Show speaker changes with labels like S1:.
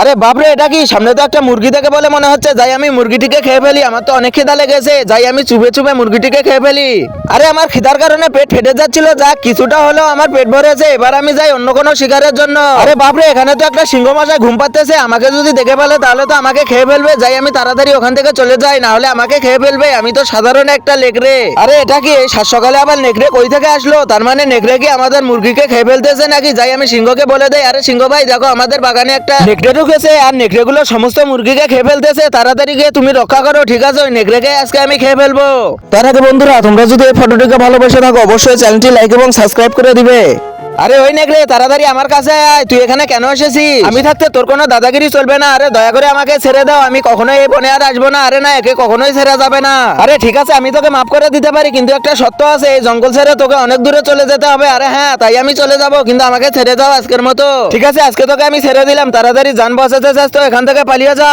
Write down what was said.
S1: আরে বাপরে, এটা কি? সামনে তো একটা মুরগি দেখে বলে মনে হচ্ছে, যাই আমি মুরগিটিকে খেয়ে ফেলি। আমার তো অনেক খিদা লেগেছে, যাই আমি চুপে চুপে মুরগিটিকে খেয়ে ফেলি। আরে আমার খিদার কারণে পেট ফেটে যাচ্ছিল, যা কিছুটা হলেও আমার পেট ভরেছে। এবার আমি যাই অন্য কোনো শিকারের জন্য। আরে বাপরে, এখানে তো একটা সিংহ মশাই ঘুম পাচ্ছে, আমাকে যদি দেখে ফেলে তাহলে তো আমাকে খেয়ে ফেলবে। যাই আমি তাড়াতাড়ি ওখান থেকে চলে যাই, না হলে আমাকে খেয়ে ফেলবে। আমি তো সাধারণ একটা নেকড়ে। আরে এটা কি? এই সাত সকালে আবার নেকড়ে কই থেকে আসলো? তার মানে নেকড়ে কি আমাদের মুরগিকে খেয়ে ফেলতেছে নাকি? যাই আমি সিংহকে বলে দেই, আরে সিংহ ভাই দেখো, আমাদের বাগানে একটা নেকড়ে ঢুকেছে আর নেকড়েগুলো সমস্ত মুরগিকে খেয়ে ফেলতেছে। তাড়াতাড়ি গিয়ে তুমি রক্ষা করো, ঠিক আছে? ওই নেকড়েকে আজকে আমি খেয়ে ফেলবো। তার আগে বন্ধুরা, তোমরা যদি এই ফটোটিকে ভালোবেসে থাকো অবশ্যই চ্যানেলটি লাইক এবং সাবস্ক্রাইব করে দিবে। আরে ওই নেকড়ে, তাড়াতাড়ি আমার কাছে আয়। তুই এখানে কেন এসেছিস? আমি থাকতে তোর কোনো দাদাগিরি চলবে না। আরে দয়া করে আমাকে ছেড়ে দাও, আমি কখনোই এই বনে আর আসবো না। আরে না, একে কখনোই ছেড়ে যাবে না। আরে ঠিক আছে, আমি তোকে মাফ করে দিতে পারি, কিন্তু একটা সত্য আছে, এই জঙ্গল ছেড়ে তোকে অনেক দূরে চলে যেতে হবে। আরে হ্যাঁ, তাই আমি চলে যাব, কিন্তু আমাকে ছেড়ে দাও আজকের মতো। ঠিক আছে, আজকে তোকে আমি ছেড়ে দিলাম। তাড়াতাড়ি যান বাঁচাতে চাস তো এখান থেকে পালিয়ে যা।